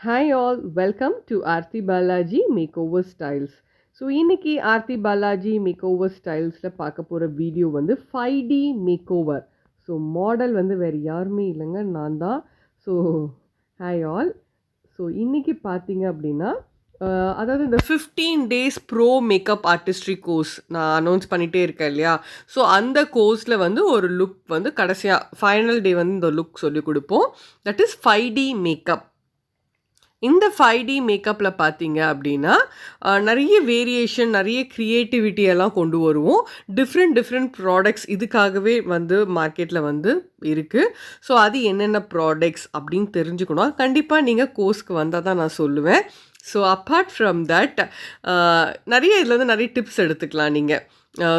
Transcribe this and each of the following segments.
Hi all, welcome to Aarti Balaji Makeover Styles. So இன்னைக்கு Aarthi Balaji makeover ஸ்டைல்ஸில் பார்க்க போகிற video வந்து 5D மேக்ஓவர். ஸோ மாடல் வந்து வேறு யாருமே இல்லைங்க, நான் தான். So hi all. ஸோ இன்றைக்கி பார்த்தீங்க அப்படின்னா அதாவது இந்த 15 days bro makeup artistry course நான் அனௌன்ஸ் பண்ணிகிட்டே இருக்கேன் இல்லையா. ஸோ அந்த கோர்ஸில் வந்து ஒரு லுக் வந்து கடைசியாக ஃபைனல் டே வந்து இந்த லுக் சொல்லிக் கொடுப்போம். That is 5D makeup. இந்த 5D மேக்கப்பில் பார்த்தீங்க அப்படின்னா நிறைய வேரியேஷன், நிறைய க்ரியேட்டிவிட்டி எல்லாம் கொண்டு வருவோம். டிஃப்ரெண்ட் ப்ராடக்ட்ஸ் இதுக்காகவே வந்து மார்க்கெட்டில் வந்து இருக்குது. ஸோ அது என்னென்ன ப்ராடக்ட்ஸ் அப்படின்னு தெரிஞ்சுக்கணும். கண்டிப்பாக நீங்கள் கோர்ஸ்க்கு வந்தால் தான் நான் சொல்லுவேன். ஸோ அப்பார்ட் ஃப்ரம் தட் நிறைய இதுலேருந்து நிறைய டிப்ஸ் எடுத்துக்கலாம் நீங்கள்.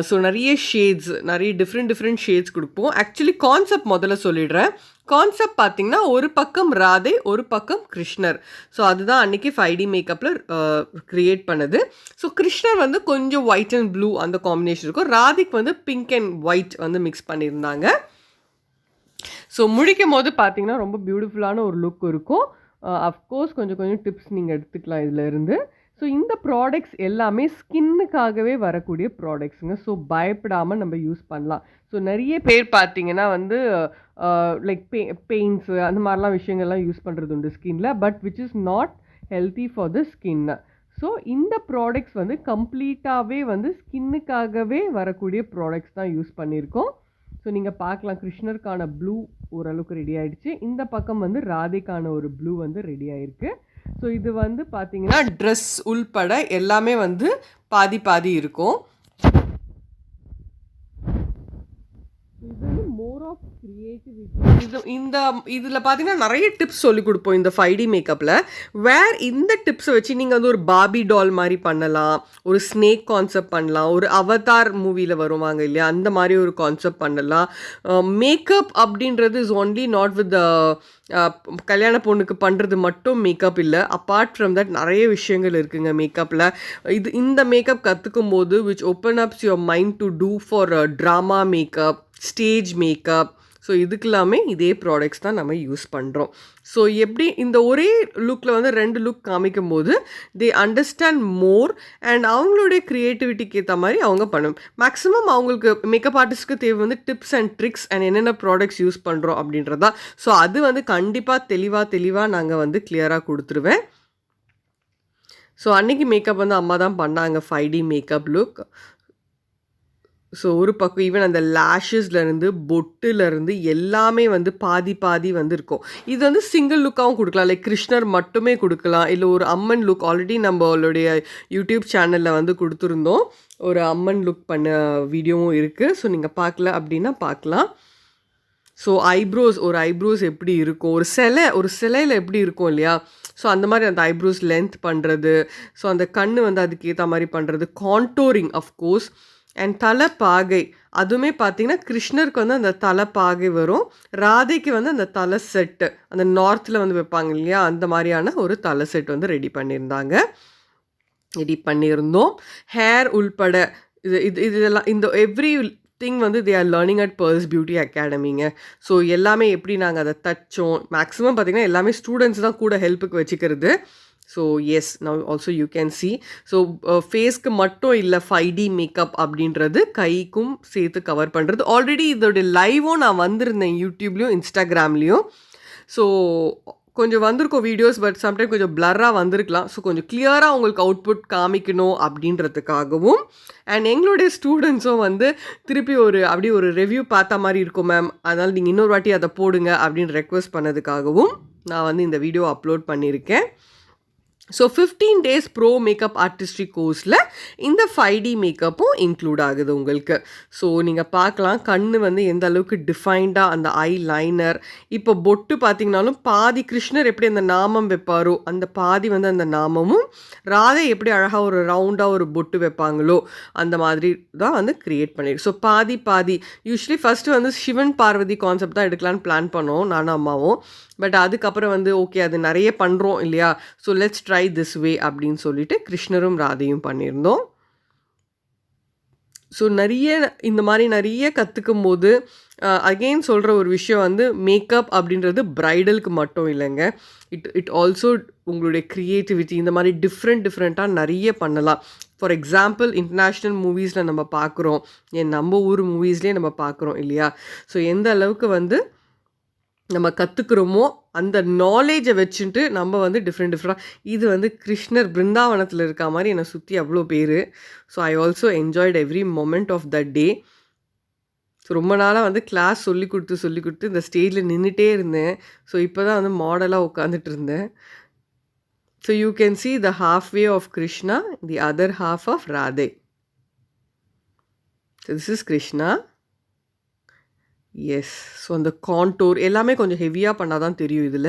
ஸோ நிறைய ஷேட்ஸ், நிறைய டிஃப்ரெண்ட் ஷேட்ஸ் கொடுப்போம். ஆக்சுவலி கான்செப்ட் முதல்ல சொல்லிடுறேன். கான்செப்ட் பார்த்தீங்கன்னா ஒரு பக்கம் ராதே, ஒரு பக்கம் கிருஷ்ணர். ஸோ அதுதான் அன்றைக்கி 5D மேக்கப்பில் க்ரியேட் பண்ணது. ஸோ கிருஷ்ணர் வந்து கொஞ்சம் ஒயிட் அண்ட் ப்ளூ அந்த காம்பினேஷன் இருக்கும். ராதிக்கு வந்து பிங்க் அண்ட் ஒயிட் வந்து மிக்ஸ் பண்ணியிருந்தாங்க. ஸோ முடிக்கும் போது பார்த்தீங்கன்னா ரொம்ப பியூட்டிஃபுல்லான ஒரு லுக் இருக்கும். அஃப்கோர்ஸ் கொஞ்சம் டிப்ஸ் நீங்கள் எடுத்துக்கலாம் இதில் இருந்து. ஸோ இந்த ப்ராடக்ட்ஸ் எல்லாமே ஸ்கின்னுக்காகவே வரக்கூடிய ப்ராடக்ட்ஸுங்க. ஸோ பயப்படாமல் நம்ம யூஸ் பண்ணலாம். ஸோ நிறைய பேர் பார்த்தீங்கன்னா வந்து லைக் பெயிண்ட்ஸு அந்த மாதிரிலாம் விஷயங்கள்லாம் யூஸ் பண்ணுறது உண்டு ஸ்கின்னில், but which is not healthy for the skin. So இந்த ப்ராடக்ட்ஸ் வந்து கம்ப்ளீட்டாகவே வந்து ஸ்கின்னுக்காகவே வரக்கூடிய ப்ராடக்ட்ஸ் தான் யூஸ் பண்ணியிருக்கோம். ஸோ நீங்கள் பார்க்கலாம், கிருஷ்ணருக்கான ப்ளூ ஓரளவுக்கு ரெடி ஆகிடுச்சு. இந்த பக்கம் வந்து ராதைக்கான ஒரு ப்ளூ வந்து ரெடி ஆகிருக்கு. ஸோ இது வந்து பார்த்தீங்கன்னா ட்ரெஸ் உள்பட எல்லாமே வந்து பாதி இருக்கும். இது வந்து மோர் ஆஃப் கிரியேட்டிவிட்டி. இதில் பார்த்தீங்கன்னா நிறைய டிப்ஸ் சொல்லி கொடுப்போம் இந்த 5D மேக்கப்பில். இந்த டிப்ஸை வச்சு நீங்கள் வந்து ஒரு பார்பி டால் மாதிரி பண்ணலாம், ஒரு ஸ்னேக் கான்செப்ட் பண்ணலாம், ஒரு அவதார் மூவியில் வருவாங்க இல்லையா அந்த மாதிரி ஒரு கான்செப்ட் பண்ணலாம். மேக்கப் அப்படின்றது இஸ் ஒன்லி நாட் வித் கல்யாண பொண்ணுக்கு பண்ணுறது மட்டும் மேக்கப் இல்லை. அப்பார்ட் ஃப்ரம் தட் நிறைய விஷயங்கள் இருக்குங்க மேக்கப்பில். இந்த மேக்கப் கற்றுக்கும் போது which open ups your mind to do for drama makeup, stage makeup. So இதுக்கெல்லாமே இதே ப்ராடக்ட்ஸ் தான் நம்ம யூஸ் பண்ணுறோம். ஸோ எப்படி இந்த ஒரே லுக்கில் வந்து 2 லுக் காமிக்கும் போது தே அண்டர்ஸ்டாண்ட் மோர் அண்ட் அவங்களுடைய க்ரியேட்டிவிட்டிக்கு ஏற்ற மாதிரி அவங்க பண்ணும். மேக்ஸிமம் அவங்களுக்கு மேக்கப் ஆர்டிஸ்ட்க்கு தேவை வந்து டிப்ஸ் அண்ட் ட்ரிக்ஸ் அண்ட் என்னென்ன ப்ராடக்ட்ஸ் யூஸ் பண்ணுறோம் அப்படின்றதா. ஸோ அது வந்து கண்டிப்பாக தெளிவாக நாங்கள் வந்து கிளியராக கொடுத்துருவேன். ஸோ அன்றைக்கி மேக்கப் வந்து அம்மா தான் பண்ணாங்க 5D மேக்கப் லுக். ஸோ ஒரு பக்கம் ஈவன் அந்த லேஷஸ்லேருந்து பொட்டுலேருந்து எல்லாமே வந்து பாதி வந்து இருக்கும். இது வந்து சிங்கிள் லுக்காகவும் கொடுக்கலாம், லைக் கிருஷ்ணர் மட்டுமே கொடுக்கலாம், இல்லை ஒரு அம்மன் லுக். ஆல்ரெடி நம்மளுடைய யூடியூப் சேனலில் வந்து கொடுத்துருந்தோம், ஒரு அம்மன் லுக் பண்ண வீடியோவும் இருக்குது. ஸோ நீங்கள் பார்க்கல அப்படின்னா பார்க்கலாம். ஸோ ஐப்ரோஸ் எப்படி இருக்கும், ஒரு சிலையில் எப்படி இருக்கும் இல்லையா. ஸோ அந்த மாதிரி அந்த ஐப்ரோஸ் லென்த் பண்ணுறது, ஸோ அந்த கண் வந்து அதுக்கு ஏற்ற மாதிரி பண்ணுறது, கான்டோரிங் அஃப்கோர்ஸ். அண்ட் தலைப்பாகை அதுவுமே பார்த்தீங்கன்னா கிருஷ்ணருக்கு வந்து அந்த தலைப்பாகை வரும், ராதைக்கு வந்து அந்த தலை செட்டு அந்த நார்த்தில் வந்து வைப்பாங்க இல்லையா அந்த மாதிரியான ஒரு தலை செட் வந்து ரெடி பண்ணியிருந்தோம். ஹேர் உள்பட இதெல்லாம் இந்த எவ்ரி திங் வந்து தே ஆர் லேர்னிங் அட் பர்ஸ் பியூட்டி அகாடமிங்க. ஸோ எல்லாமே எப்படி நாங்கள் அதை தச்சோம், மேக்ஸிமம் பார்த்திங்கன்னா எல்லாமே ஸ்டூடெண்ட்ஸ் தான் கூட ஹெல்ப்புக்கு வச்சுக்கிறது. So yes, now also you can see. So ஃபேஸ்க்கு மட்டும் இல்லை 5D மேக்கப் அப்படின்றது, கைக்கும் சேர்த்து கவர் பண்ணுறது. ஆல்ரெடி இதோடைய லைவும் நான் வந்திருந்தேன் யூடியூப்லேயும் இன்ஸ்டாகிராம்லேயும். ஸோ கொஞ்சம் வந்திருக்கும் வீடியோஸ், பட் சம்டைம் கொஞ்சம் பிளர்ராக வந்திருக்கலாம். ஸோ கொஞ்சம் கிளியராக உங்களுக்கு அவுட்புட் காமிக்கணும் அப்படின்றதுக்காகவும், அண்ட் எங்களுடைய ஸ்டூடெண்ட்ஸும் வந்து திருப்பி அப்படி ஒரு ரிவ்யூ பார்த்த மாதிரி இருக்கும் மேம், அதனால் நீங்கள் இன்னொரு வாட்டி அதை போடுங்க அப்படின்னு ரெக்வெஸ்ட் பண்ணதுக்காகவும் நான் வந்து இந்த வீடியோ அப்லோட் பண்ணியிருக்கேன். So 15 days bro makeup artistry கோர்ஸில் இந்த 5D மேக்கப்பும் இன்க்ளூட் ஆகுது உங்களுக்கு. ஸோ நீங்கள் பார்க்கலாம் கண் வந்து எந்த அளவுக்கு டிஃபைன்டாக அந்த ஐ லைனர். இப்போ பொட்டு பார்த்திங்கனாலும் பாதி கிருஷ்ணர் எப்படி அந்த நாமம் வைப்பாரோ அந்த பாதி வந்து அந்த நாமமும், ராதை எப்படி அழகாக ஒரு ரவுண்டாக ஒரு பொட்டு வைப்பாங்களோ அந்த மாதிரி தான் வந்து க்ரியேட் பண்ணியிருக்கு. ஸோ பாதி யூஸ்வலி ஃபஸ்ட்டு வந்து சிவன் பார்வதி கான்செப்ட் தான் எடுக்கலான்னு பிளான் பண்ணோம் நானும் அம்மாவும். பட் அதுக்கப்புறம் வந்து ஓகே அது நிறைய பண்ணுறோம் இல்லையா, so let's try this way அப்படின்னு சொல்லிட்டு கிருஷ்ணரும் ராதையும் பண்ணியிருந்தோம். ஸோ இந்த மாதிரி நிறைய கற்றுக்கும்போது அகெயின் சொல்கிற ஒரு விஷயம் வந்து மேக்கப் அப்படின்றது ப்ரைடலுக்கு மட்டும் இல்லைங்க. இட் ஆல்சோ உங்களுடைய க்ரியேட்டிவிட்டி இந்த மாதிரி டிஃப்ரெண்ட்டாக நிறைய பண்ணலாம். ஃபார் எக்ஸாம்பிள் இன்டர்நேஷ்னல் மூவிஸில் நம்ம பார்க்குறோம், நம்ம ஊர் மூவிஸ்லேயே நம்ம பார்க்குறோம் இல்லையா? ஸோ எந்த அளவுக்கு வந்து நம்ம கற்றுக்குறோமோ அந்த நாலேஜை வச்சுட்டு நம்ம வந்து டிஃப்ரெண்ட்டாக இது வந்து கிருஷ்ணர் பிருந்தாவனத்தில் இருக்க மாதிரி என்னை சுற்றி அவ்வளோ பேர். So I also enjoyed every moment of the day. So ரொம்ப நாளாக வந்து கிளாஸ் சொல்லி கொடுத்து இந்த ஸ்டேஜில் நின்றுட்டே இருந்தேன். ஸோ இப்போ தான் வந்து மாடலாக உட்காந்துட்டு இருந்தேன். So you can see the halfway of Krishna, the other half of Radhe. So this is Krishna. Yes. So அந்த கான்டோர் எல்லாமே கொஞ்சம் ஹெவியாக பண்ணால் தான் தெரியும் இதில்.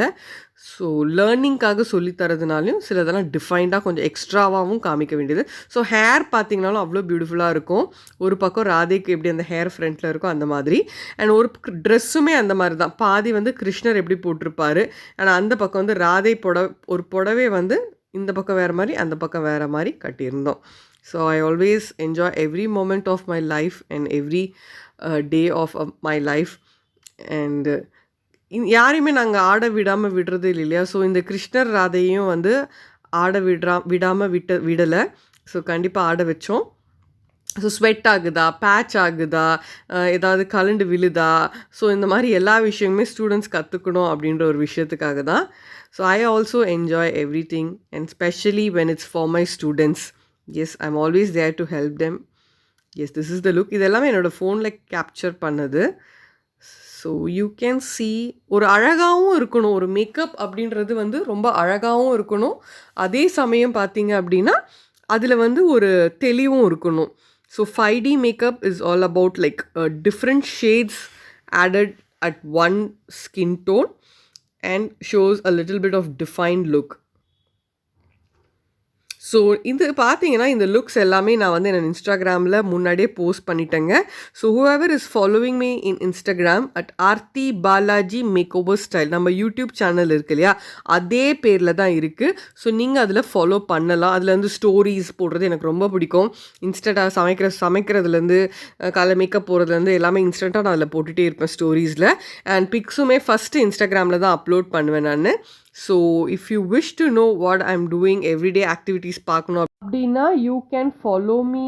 ஸோ லேர்னிங்காக சொல்லி தரதுனாலையும் சிலதெல்லாம் டிஃபைன்டாக கொஞ்சம் எக்ஸ்ட்ராவாகவும் காமிக்க வேண்டியது. ஸோ ஹேர் பார்த்திங்கனாலும் அவ்வளோ பியூட்டிஃபுல்லாக இருக்கும். ஒரு பக்கம் ராதேக்கு எப்படி அந்த ஹேர் ஃப்ரண்ட்டில் இருக்கும் அந்த மாதிரி. அண்ட் ஒரு ட்ரெஸ்ஸுமே அந்த மாதிரி தான். பாதி வந்து கிருஷ்ணர் எப்படி போட்டிருப்பார், ஆனால் அந்த பக்கம் வந்து ராதே ஒரு புடவை வந்து இந்த பக்கம் வேறு மாதிரி அந்த பக்கம் வேறு மாதிரி கட்டியிருந்தோம். So I always enjoy every moment of my life and every day of my life. And யாரையுமே நாங்கள் ஆட விடுறது இல்லையா? ஸோ இந்த கிருஷ்ணர் ராதையும் வந்து ஆட விடாமல் விடலை. ஸோ கண்டிப்பாக ஆட வச்சோம். ஸோ ஸ்வெட் ஆகுதா, பேட்ச் ஆகுதா, ஏதாவது கலண்டு விழுதா, ஸோ இந்த மாதிரி எல்லா விஷயமுமே ஸ்டூடெண்ட்ஸ் கற்றுக்கணும் அப்படின்ற ஒரு விஷயத்துக்காக தான். So I also enjoy everything and specially when it's for my students. Yes, I am always there to help them. Yes, this is the look. இதெல்லாமே என்னோடய ஃபோனில் கேப்சர் பண்ணது. ஸோ யூ கேன் see ஒரு அழகாகவும் இருக்கணும். ஒரு makeup அப்படின்றது வந்து ரொம்ப அழகாகவும் இருக்கணும். அதே சமயம் பார்த்தீங்க அப்படின்னா அதில் வந்து ஒரு தெளிவும் இருக்கணும். So 5D makeup is all about like different shades added at one skin tone and shows a little bit of defined look. So இது பார்த்தீங்கன்னா இந்த லுக்ஸ் எல்லாமே நான் வந்து என் இன்ஸ்டாகிராமில் முன்னாடியே போஸ்ட் பண்ணிட்டேங்க. So whoever is following me in Instagram at Aarthi Balaji makeover style, நம்ம யூடியூப் சேனல் இருக்கு இல்லையா, அதே பேரில் தான் இருக்குது. ஸோ நீங்கள் அதில் ஃபாலோ பண்ணலாம். அதில் வந்து ஸ்டோரிஸ் போடுறது எனக்கு ரொம்ப பிடிக்கும். இன்ஸ்டண்ட்டாக சமைக்கிறதுலேருந்து காலை மேக்கப் போகிறதுலேருந்து எல்லாமே இன்ஸ்டண்ட்டாக நான் அதில் போட்டுகிட்டே இருப்பேன் ஸ்டோரிஸில். அண்ட் பிக்ஸுமே ஃபஸ்ட்டு இன்ஸ்டாகிராமில் தான் அப்லோட் பண்ணுவேன் நான். So if you wish to know what I am doing everyday activities பார்க்கணும் அப்படின்னா you can follow me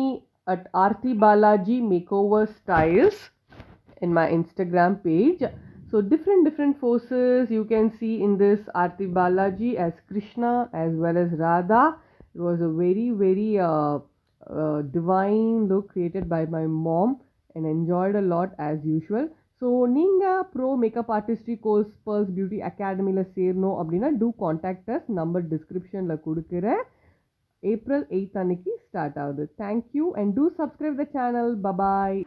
at Aarthi Balaji makeover styles in my Instagram page. So different poses you can see in this Aarti Balaji as Krishna as well as Radha. It was a very divine look created by my mom and enjoyed a lot as usual. So நீங்க bro makeup artistry course purse beauty அகாடமியில் சேரணும் அப்படின்னா two contact us. Number டிஸ்கிரிப்ஷனில் கொடுக்குறேன். April 8th அன்னைக்கு start ஆகுது. Thank you and two subscribe the channel. Bye bye.